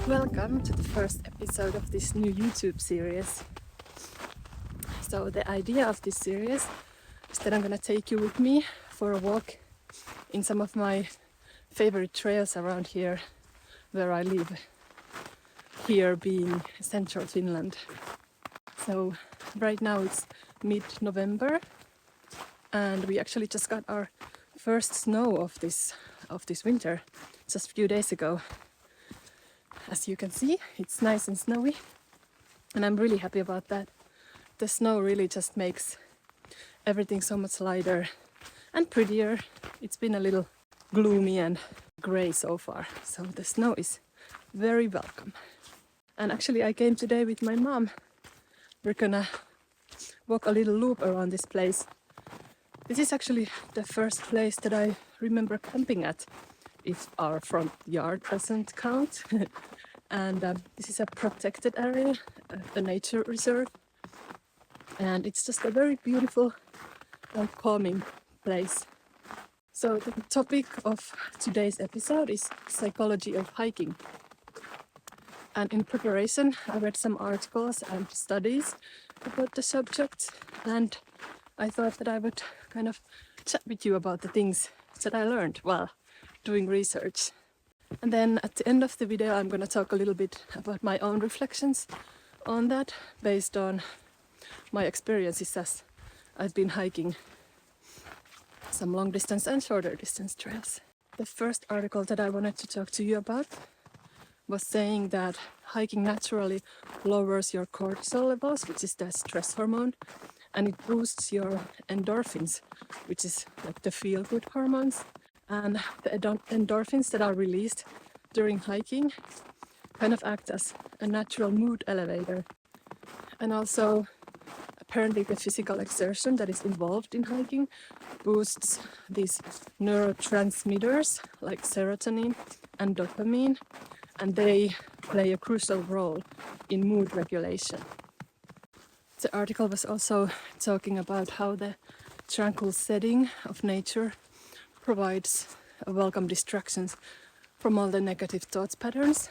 Welcome to the first episode of this new YouTube series. So the idea of this series is that I'm gonna take you with me for a walk in some of my favorite trails around here where I live, here being central Finland. So right now it's mid-November and we actually just got our first snow of this winter just a few days ago. As you can see, it's nice and snowy and I'm really happy about that. The snow really just makes everything so much lighter and prettier. It's been a little gloomy and grey so far, so the snow is very welcome. And actually I came today with my mom. We're gonna walk a little loop around this place. This is actually the first place that I remember camping at, if our front yard doesn't count. And this is a protected area, a nature reserve. And it's just a very beautiful and calming place. So the topic of today's episode is psychology of hiking. And in preparation, I read some articles and studies about the subject, and I thought that I would kind of chat with you about the things that I learned while doing research. And then at the end of the video, I'm going to talk a little bit about my own reflections on that, based on my experiences as I've been hiking some long distance and shorter distance trails. The first article that I wanted to talk to you about was saying that hiking naturally lowers your cortisol levels, which is the stress hormone, and it boosts your endorphins, which is like the feel-good hormones. And the endorphins that are released during hiking kind of act as a natural mood elevator. And also, apparently the physical exertion that is involved in hiking boosts these neurotransmitters like serotonin and dopamine, and they play a crucial role in mood regulation. The article was also talking about how the tranquil setting of nature provides a welcome distraction from all the negative thoughts patterns.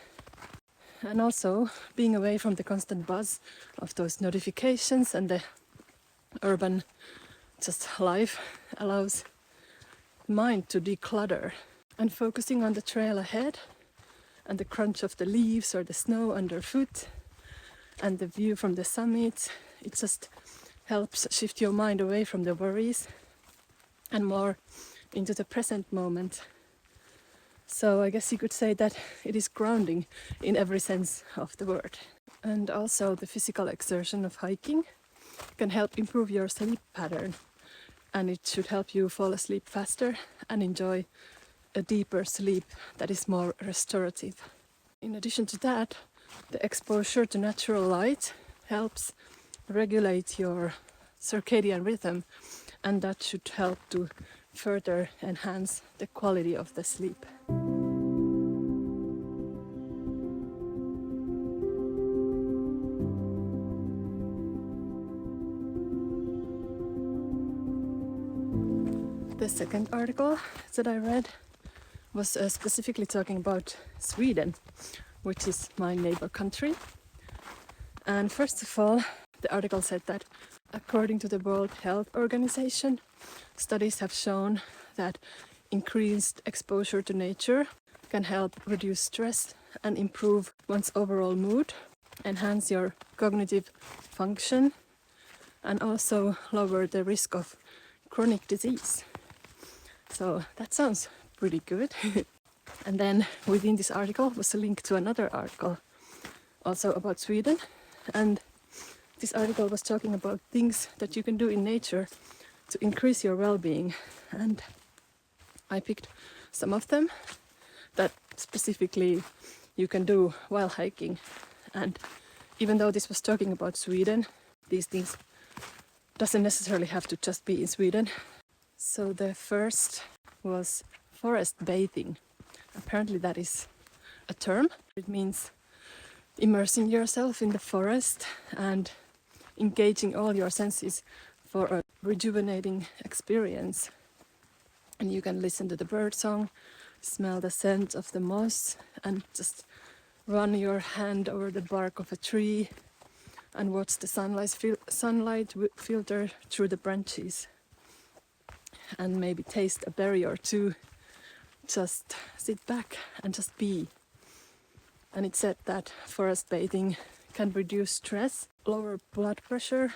And also being away from the constant buzz of those notifications and the urban just life allows the mind to declutter, and focusing on the trail ahead and the crunch of the leaves or the snow underfoot and the view from the summit, it just helps shift your mind away from the worries and more into the present moment. So I guess you could say that it is grounding in every sense of the word. And also the physical exertion of hiking can help improve your sleep pattern, and it should help you fall asleep faster and enjoy a deeper sleep that is more restorative. In addition to that, the exposure to natural light helps regulate your circadian rhythm, and that should help to further enhance the quality of the sleep. The second article that I read was specifically talking about Sweden, which is my neighbor country. And first of all, the article said that according to the World Health Organization, studies have shown that increased exposure to nature can help reduce stress and improve one's overall mood, enhance your cognitive function, and also lower the risk of chronic disease. So that sounds pretty good. And then within this article was a link to another article also about Sweden. And this article was talking about things that you can do in nature to increase your well-being. And I picked some of them that specifically you can do while hiking. And even though this was talking about Sweden, these things doesn't necessarily have to just be in Sweden. So the first was forest bathing. Apparently that is a term. It means immersing yourself in the forest and engaging all your senses for a rejuvenating experience. And you can listen to the bird song, smell the scent of the moss, and just run your hand over the bark of a tree and watch the sunlight filter through the branches, and maybe taste a berry or two. Just sit back and just be. And it said that forest bathing can reduce stress, lower blood pressure,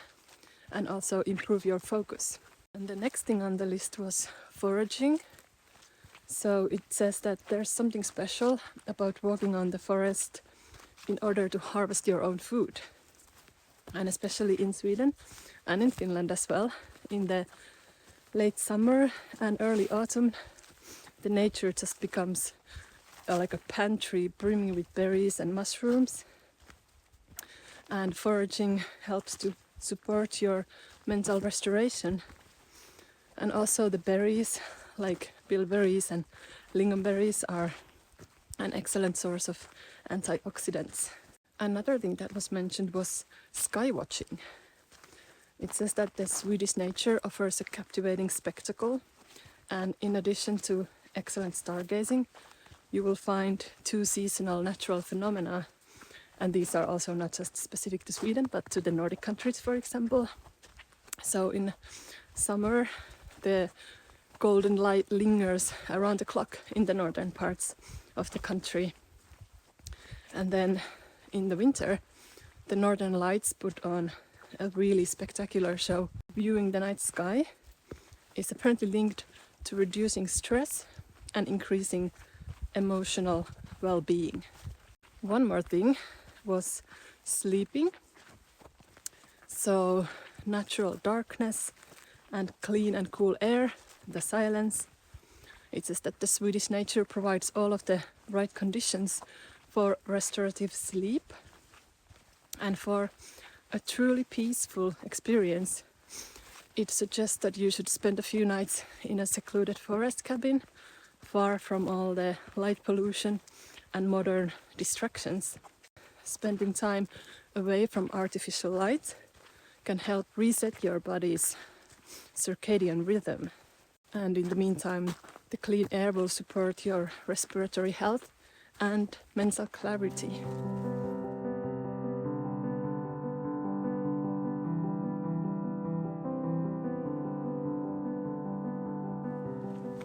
and also improve your focus. And the next thing on the list was foraging. So it says that there's something special about walking on the forest in order to harvest your own food. And especially in Sweden and in Finland as well, in the late summer and early autumn, the nature just becomes like a pantry brimming with berries and mushrooms. And foraging helps to support your mental restoration. And also the berries, like bilberries and lingonberries, are an excellent source of antioxidants. Another thing that was mentioned was sky watching. It says that the Swedish nature offers a captivating spectacle, and in addition to excellent stargazing, you will find 2 seasonal natural phenomena, and these are also not just specific to Sweden but to the Nordic countries, for example. So in summer the golden light lingers around the clock in the northern parts of the country, and then in the winter the northern lights put on a really spectacular show. Viewing the night sky is apparently linked to reducing stress and increasing emotional well-being. One more thing was sleeping. So natural darkness and clean and cool air, the silence. It says that the Swedish nature provides all of the right conditions for restorative sleep, and for a truly peaceful experience it suggests that you should spend a few nights in a secluded forest cabin, far from all the light pollution and modern distractions. Spending time away from artificial light can help reset your body's circadian rhythm. And in the meantime, the clean air will support your respiratory health and mental clarity.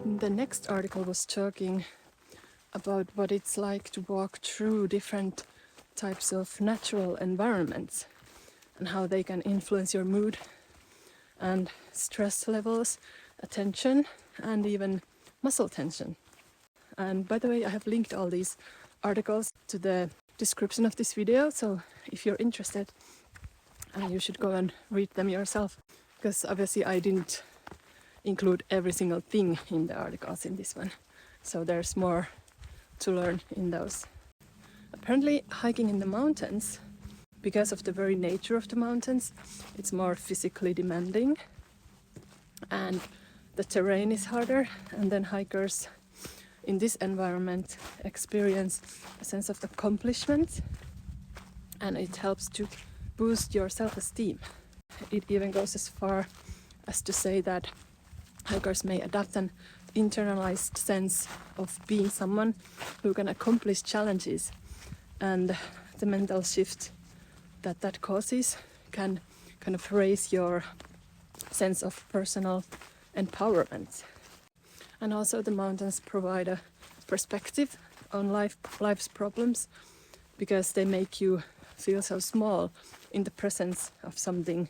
The next article was talking about what it's like to walk through different types of natural environments and how they can influence your mood and stress levels, attention, and even muscle tension. And by the way, I have linked all these articles to the description of this video, so if you're interested, you should go and read them yourself, because obviously I didn't include every single thing in the articles in this one, so there's more to learn in those. Apparently hiking in the mountains, because of the very nature of the mountains, it's more physically demanding and the terrain is harder, and then hikers in this environment experience a sense of accomplishment, and it helps to boost your self-esteem. It even goes as far as to say that hikers may adopt an internalized sense of being someone who can accomplish challenges, and the mental shift that causes can kind of raise your sense of personal empowerment. And also the mountains provide a perspective on life's problems, because they make you feel so small in the presence of something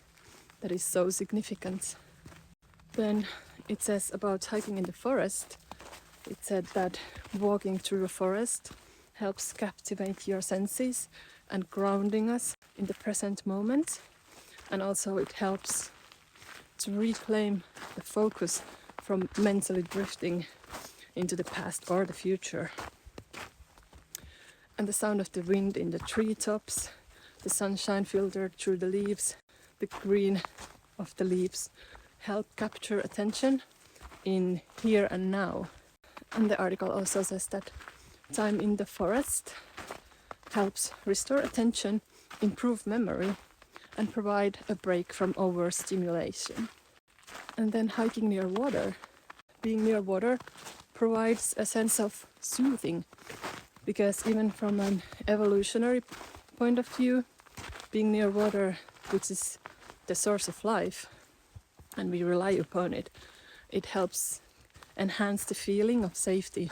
that is so significant. Then it says about hiking in the forest, it said that walking through a forest helps captivate your senses and grounding us in the present moment, and also it helps to reclaim the focus from mentally drifting into the past or the future. And the sound of the wind in the treetops, the sunshine filtered through the leaves, the green of the leaves help capture attention in here and now. And the article also says that time in the forest helps restore attention, improve memory, and provide a break from overstimulation. And then hiking near water. Being near water provides a sense of soothing because even from an evolutionary point of view, being near water, which is the source of life, and we rely upon it, it helps enhance the feeling of safety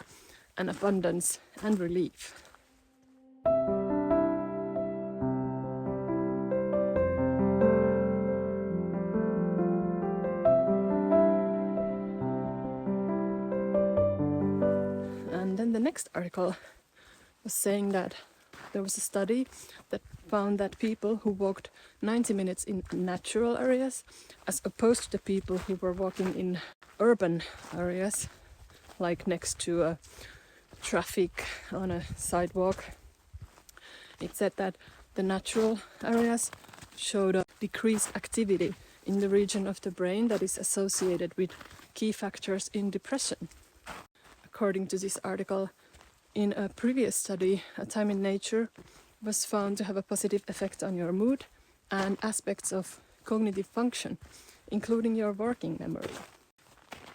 and abundance and relief. And then the next article was saying that there was a study that found that people who walked 90 minutes in natural areas, as opposed to the people who were walking in urban areas, like next to a traffic on a sidewalk, it said that the natural areas showed a decreased activity in the region of the brain that is associated with key factors in depression. According to this article, in a previous study, a time in nature was found to have a positive effect on your mood and aspects of cognitive function, including your working memory.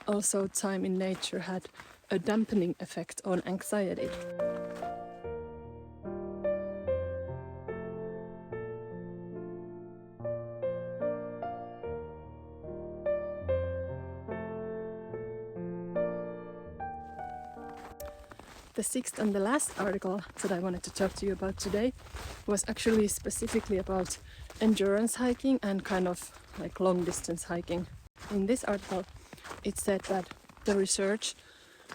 Also, time in nature had a dampening effect on anxiety. The sixth and the last article that I wanted to talk to you about today was actually specifically about endurance hiking and kind of like long distance hiking. In this article, it said that the research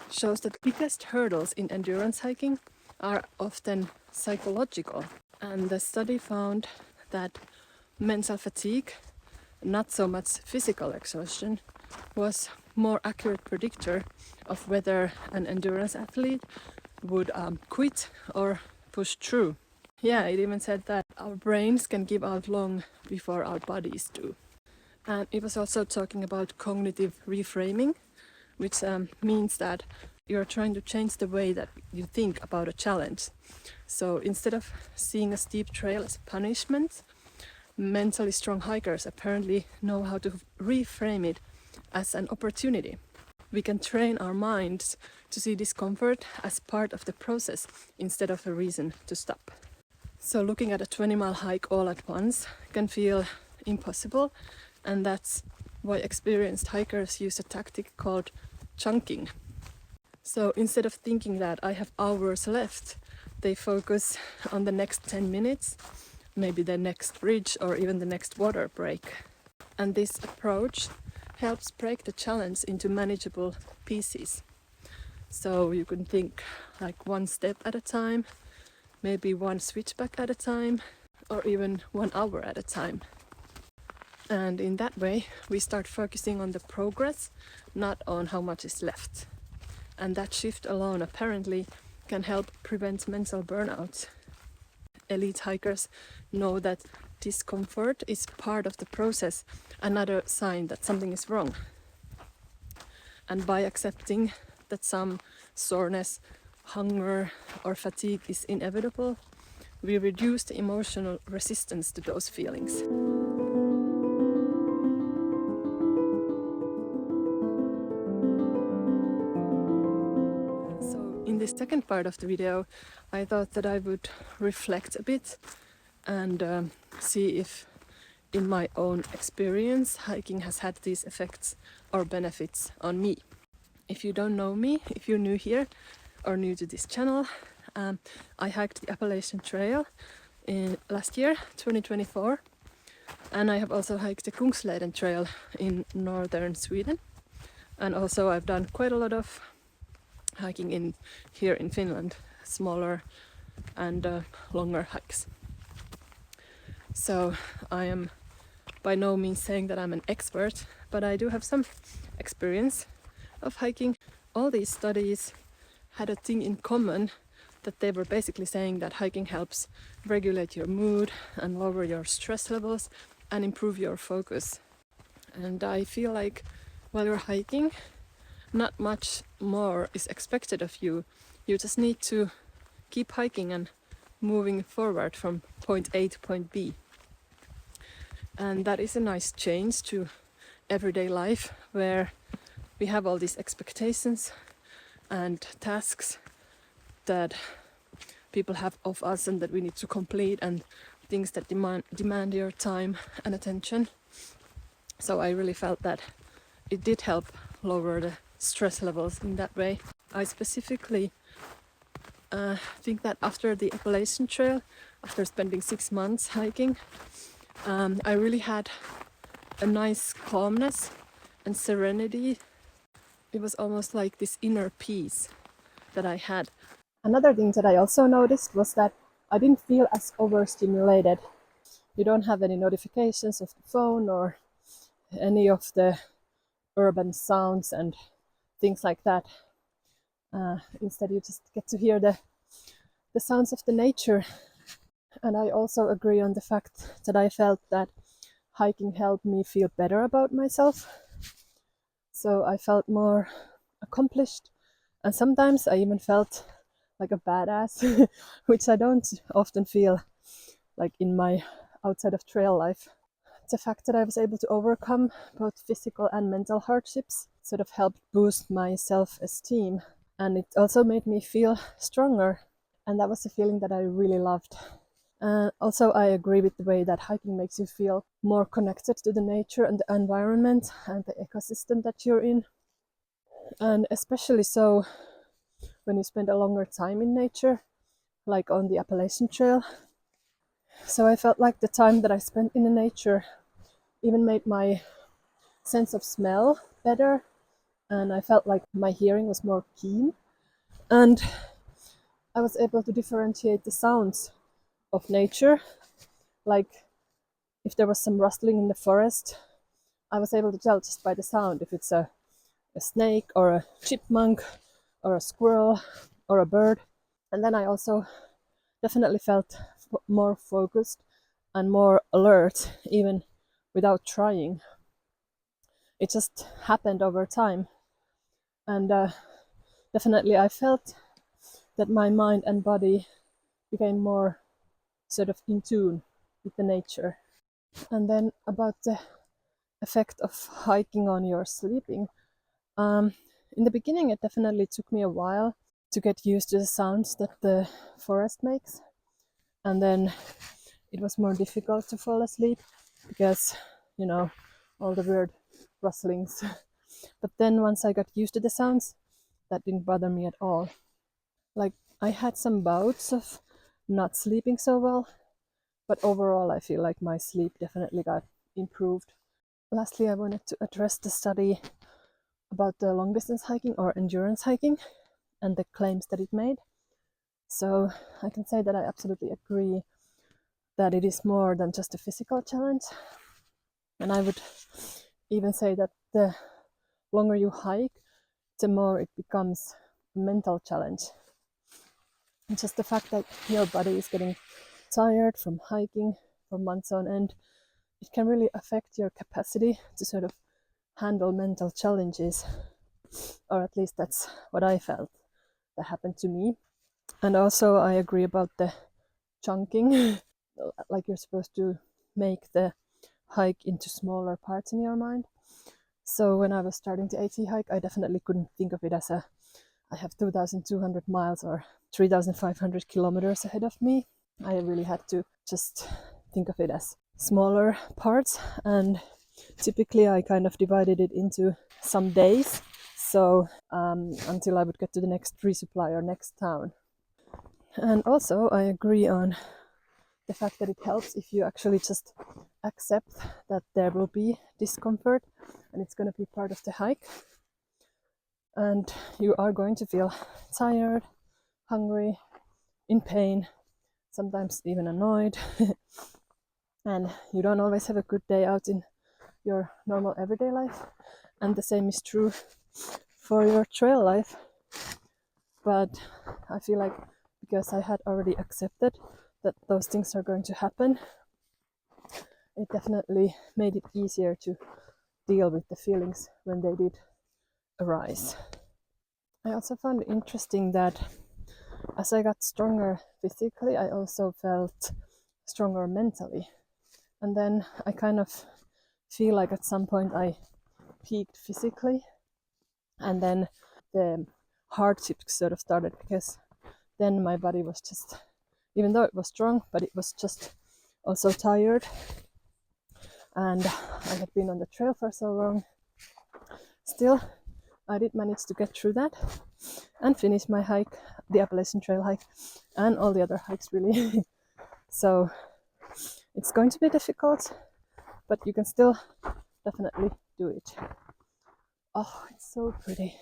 shows that the biggest hurdles in endurance hiking are often psychological. And the study found that mental fatigue, not so much physical exhaustion, was more accurate predictor of whether an endurance athlete would quit or push through. Yeah, it even said that our brains can give out long before our bodies do. And it was also talking about cognitive reframing, which means that you're trying to change the way that you think about a challenge. So instead of seeing a steep trail as a punishment, mentally strong hikers apparently know how to reframe it as an opportunity. We can train our minds to see discomfort as part of the process instead of a reason to stop. So looking at a 20-mile hike all at once can feel impossible, and that's why experienced hikers use a tactic called chunking. So instead of thinking that I have hours left, they focus on the next 10 minutes, maybe the next bridge or even the next water break. And this approach helps break the challenge into manageable pieces. So you can think like one step at a time, maybe one switchback at a time, or even 1 hour at a time. And in that way, we start focusing on the progress, not on how much is left. And that shift alone apparently can help prevent mental burnout. Elite hikers know that discomfort is part of the process, another sign that something is wrong. And by accepting that some soreness, hunger, or fatigue is inevitable, we reduce the emotional resistance to those feelings. So in this second part of the video, I thought that I would reflect a bit and see if in my own experience hiking has had these effects or benefits on me. If you don't know me, if you're new here or new to this channel, I hiked the Appalachian Trail in last year, 2024, and I have also hiked the Kungsleden Trail in northern Sweden, and also I've done quite a lot of hiking here in Finland, smaller and longer hikes. So I am by no means saying that I'm an expert, but I do have some experience of hiking. All these studies had a thing in common, that they were basically saying that hiking helps regulate your mood and lower your stress levels and improve your focus. And I feel like while you're hiking, not much more is expected of you. You just need to keep hiking and moving forward from point A to point B. And that is a nice change to everyday life, where we have all these expectations and tasks that people have of us and that we need to complete, and things that demand your time and attention. So I really felt that it did help lower the stress levels in that way. I specifically think that after the Appalachian Trail, after spending 6 months hiking, I really had a nice calmness and serenity. It was almost like this inner peace that I had. Another thing that I also noticed was that I didn't feel as overstimulated. You don't have any notifications of the phone or any of the urban sounds and things like that. Instead, you just get to hear the sounds of the nature. And I also agree on the fact that I felt that hiking helped me feel better about myself. So I felt more accomplished, and sometimes I even felt like a badass, which I don't often feel like in my outside of trail life. The fact that I was able to overcome both physical and mental hardships sort of helped boost my self-esteem, and it also made me feel stronger, and that was a feeling that I really loved. Also, I agree with the way that hiking makes you feel more connected to the nature and the environment and the ecosystem that you're in, and especially so when you spend a longer time in nature, like on the Appalachian Trail. So I felt like the time that I spent in the nature even made my sense of smell better, and I felt like my hearing was more keen, and I was able to differentiate the sounds of nature. Like if there was some rustling in the forest, I was able to tell just by the sound if it's a snake or a chipmunk or a squirrel or a bird. And then I also definitely felt more focused and more alert, even without trying. It just happened over time. And definitely I felt that my mind and body became more sort of in tune with the nature. And then about the effect of hiking on your sleeping. In the beginning, it definitely took me a while to get used to the sounds that the forest makes. And then it was more difficult to fall asleep because, you know, all the weird rustlings. But then once I got used to the sounds, that didn't bother me at all. Like, I had some bouts of not sleeping so well, but overall I feel like my sleep definitely got improved. Lastly, I wanted to address the study about the long distance hiking or endurance hiking and the claims that it made. So I can say that I absolutely agree that it is more than just a physical challenge. And I would even say that the longer you hike, the more it becomes a mental challenge. And just the fact that your body is getting tired from hiking for months on end, it can really affect your capacity to sort of handle mental challenges. Or at least that's what I felt that happened to me. And also I agree about the chunking. Like you're supposed to make the hike into smaller parts in your mind. So when I was starting the AT hike, I definitely couldn't think of it as I have 2,200 miles or 3,500 kilometers ahead of me. I really had to just think of it as smaller parts, and typically I kind of divided it into some days, so until I would get to the next resupply or next town. And also I agree on the fact that it helps if you actually just accept that there will be discomfort and it's going to be part of the hike, and you are going to feel tired, hungry, in pain, sometimes even annoyed, and you don't always have a good day out in your normal everyday life, and the same is true for your trail life. But I feel like because I had already accepted that those things are going to happen, it definitely made it easier to deal with the feelings when they did arise. I also found it interesting that as I got stronger physically, I also felt stronger mentally. And then I kind of feel like at some point I peaked physically, and then the hardship sort of started, because then my body was just even though it was strong, but it was just also tired. And I had been on the trail for so long. Still, I did manage to get through that and finish my hike, the Appalachian Trail hike, and all the other hikes really. So it's going to be difficult, but you can still definitely do it. Oh, it's so pretty.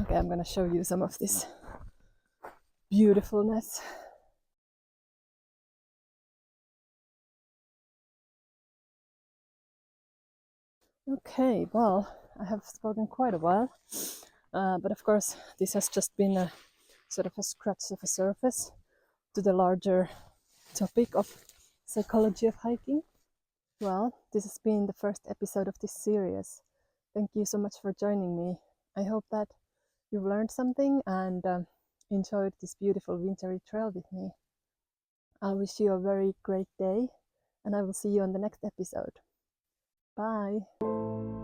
Okay, I'm gonna show you some of this beautifulness. Okay, well, I have spoken quite a while, but of course this has just been a sort of a scratch of a surface to the larger topic of psychology of hiking. Well, this has been the first episode of this series. Thank you so much for joining me. I hope that you've learned something and enjoyed this beautiful wintry trail with me. I wish you a very great day, and I will see you on the next episode. Bye!